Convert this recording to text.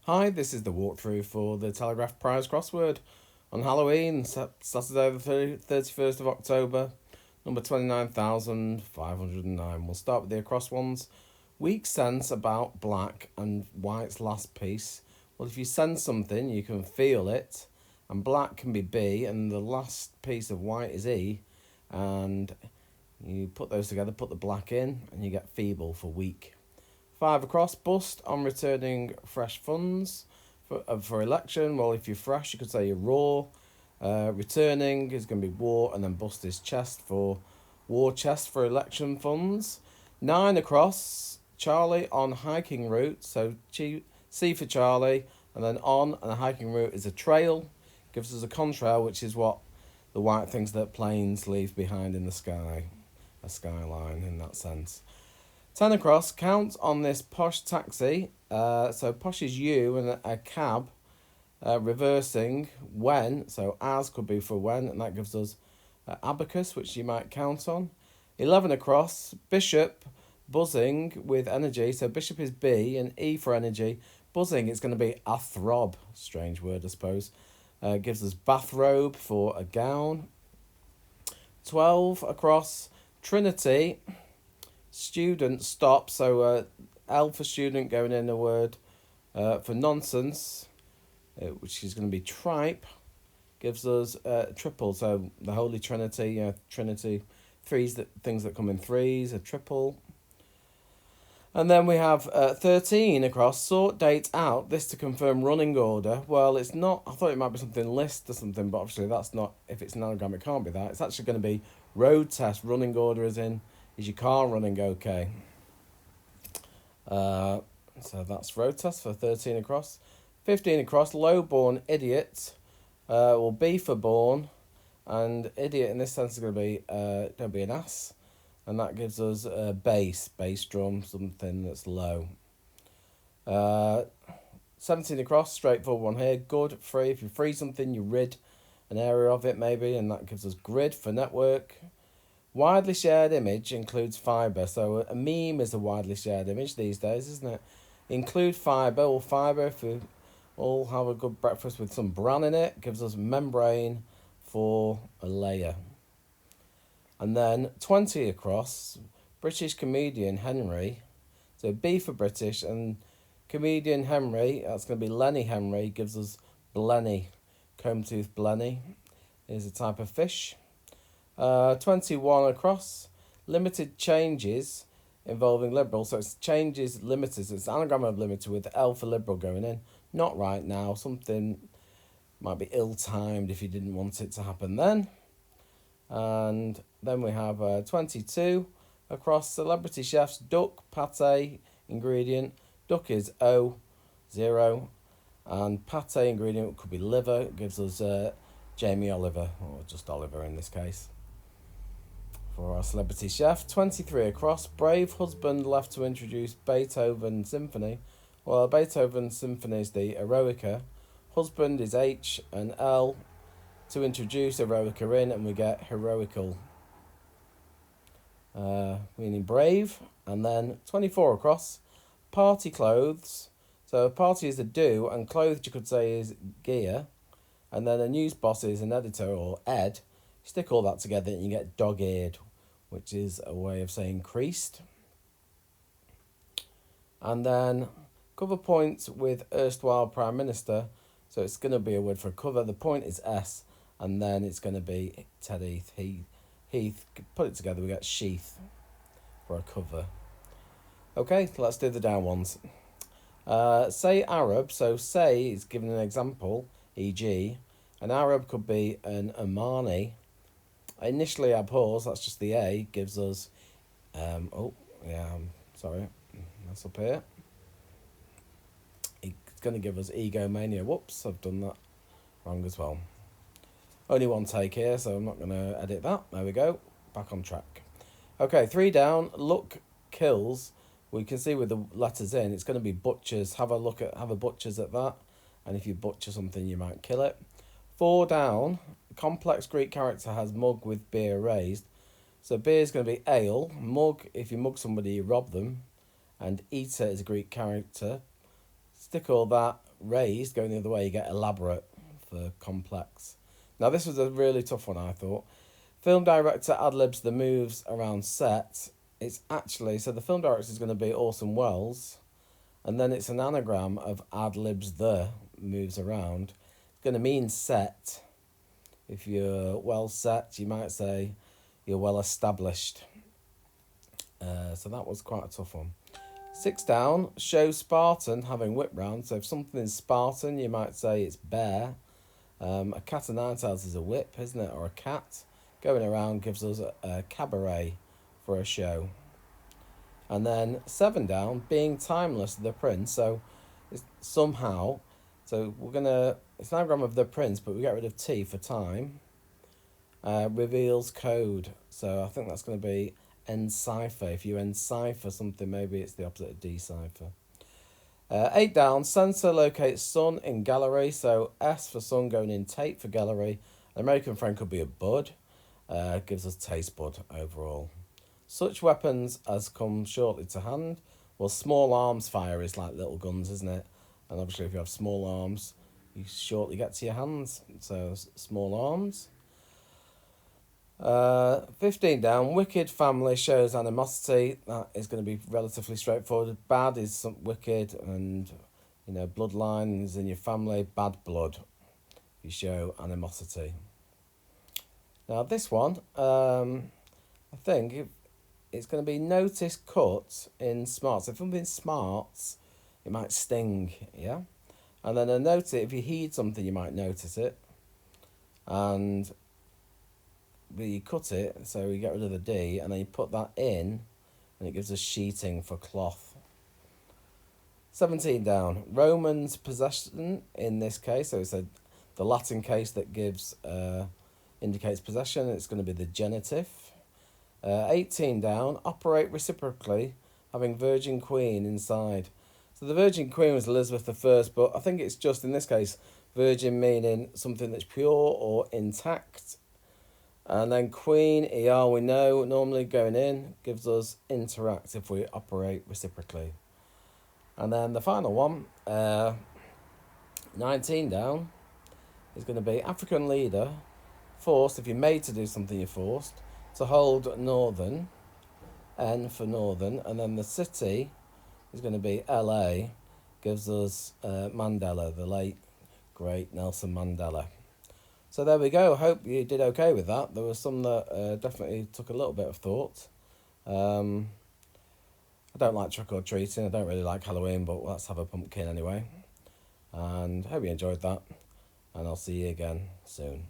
Hi, this is the walkthrough for the Telegraph Prize crossword on Halloween, Saturday the 31st of October, number 29,509. We'll start with the across ones. Weak sense about black and white's last piece. Well, if you sense something, you can feel it, and black can be B, and the last piece of white is E, and you put those together, put the black in, and you get feeble for weak. 5 across, bust on returning fresh funds for election. Well, if you're fresh, you could say you're raw. Returning is going to be war, and then bust is chest for war chest for election funds. 9 across, Charlie on hiking route. So C for Charlie, and then on, and a hiking route is a trail. Gives us a contrail, which is what the white things that planes leave behind in the sky. A skyline in that sense. 10 across, count on this posh taxi. So posh is you, and a cab reversing when. So as could be for when, and that gives us abacus, which you might count on. 11 across, bishop buzzing with energy. So bishop is B, and E for energy. Buzzing, it's going to be a throb. Strange word, I suppose. Gives us bathrobe for a gown. 12 across, Trinity. Student stop, so L for student going in a word for nonsense, which is going to be tripe, gives us triple, so the Holy Trinity, Trinity, things that come in threes, a triple. And then we have 13 across, sort date out, this to confirm running order. Well, it's not, I thought it might be something list or something, but obviously that's not, if it's an anagram it can't be that. It's actually going to be road test, running order is your car running okay? So that's road test for 13 across. 15 across, low-born idiot. Will be for born. And idiot in this sense is going to be don't be an ass. And that gives us bass drum, something that's low. 17 across, straightforward one here. Good, free. If you free something, you rid an area of it maybe. And that gives us grid for network. Widely shared image includes fibre. So a meme is a widely shared image these days, isn't it? Include fibre. Well, fibre, if we all have a good breakfast with some bran in it, gives us membrane for a layer. And then 20 across, British comedian Henry. So B for British, and comedian Henry, that's going to be Lenny Henry, gives us blenny. Comb-tooth blenny is a type of fish. 21 across, limited changes involving liberal. So it's changes limited. So it's an anagram of limited with L for liberal going in. Not right now. Something might be ill-timed if you didn't want it to happen then. And then we have 22 across, celebrity chefs, duck, pate, ingredient. Duck is O, 0. And pate ingredient could be liver. It gives us Jamie Oliver, or just Oliver in this case. For our celebrity chef. 23 across, brave husband left to introduce Beethoven Symphony. Well, Beethoven Symphony is the Eroica. Husband is H, and L to introduce Eroica in, and we get heroical, meaning brave. And then 24 across, party clothes. So party is a do, and clothes you could say is gear. And then a news boss is an editor or ed. Stick all that together and you get dog-eared, which is a way of saying creased. And then cover point with erstwhile Prime Minister. So it's going to be a word for cover. The point is S, and then it's going to be Ted Heath. Put it together, we get sheath for a cover. Okay, let's do the down ones. Say Arab. So say is given an example, e.g. an Arab could be an Omani. Initially abhors, that's just the A, gives us, sorry, that's up here. It's going to give us egomania. Whoops, I've done that wrong as well. Only one take here, so I'm not going to edit that. There we go, back on track. Okay, 3 down, look kills. We can see with the letters in, it's going to be butchers. Have a butchers at that, and if you butcher something, you might kill it. 4 down, complex Greek character has mug with beer raised. So beer is going to be ale. Mug, if you mug somebody, you rob them. And eater is a Greek character. Stick all that raised, going the other way, you get elaborate for complex. Now, this was a really tough one, I thought. Film director ad-libs the moves around set. It's actually, so the film director is going to be Orson Welles, and then it's an anagram of ad-libs the moves around. It's going to mean set. If you're well set, you might say you're well established. So that was quite a tough one. 6 down, show Spartan having whip round. So if something's Spartan, you might say it's bear. A cat o' nine tails is a whip, isn't it? Or a cat. Going around gives us a cabaret for a show. And then 7 down, being timeless, the prince. So it's somehow, so it's an anagram of the prince, but we get rid of T for time. Reveals code. So I think that's going to be encipher. If you encipher something, maybe it's the opposite of decipher. 8 down, sensor locates sun in gallery. So S for sun going in tape for gallery. An American friend could be a bud. Gives us taste bud overall. Such weapons as come shortly to hand. Well, small arms fire is like little guns, isn't it? And obviously if you have small arms, you shortly get to your hands. So small arms. 15 down, wicked family shows animosity. That is going to be relatively straightforward. Bad is some wicked, and bloodlines in your family, bad blood. You show animosity. Now this one, I think it's going to be notice cut in smarts. If something smarts, it might sting, yeah? And then a notice, if you heed something, you might notice it. And we cut it, so we get rid of the D, and then you put that in, and it gives us sheeting for cloth. 17 down, Romans possession in this case, so it's the Latin case that gives indicates possession. It's going to be the genitive. 18 down, operate reciprocally, having Virgin Queen inside. So the Virgin Queen was Elizabeth I, but I think it's just in this case virgin meaning something that's pure or intact. And then Queen, ER, we know, normally going in, gives us interact if we operate reciprocally. And then the final one, 19 down, is going to be African leader, forced, if you're made to do something, you're forced, to hold northern, N for northern, and then the city is going to be LA, gives us Mandela, the late, great Nelson Mandela. So there we go. Hope you did okay with that. There were some that definitely took a little bit of thought. I don't like trick or treating. I don't really like Halloween, but let's have a pumpkin anyway. And hope you enjoyed that. And I'll see you again soon.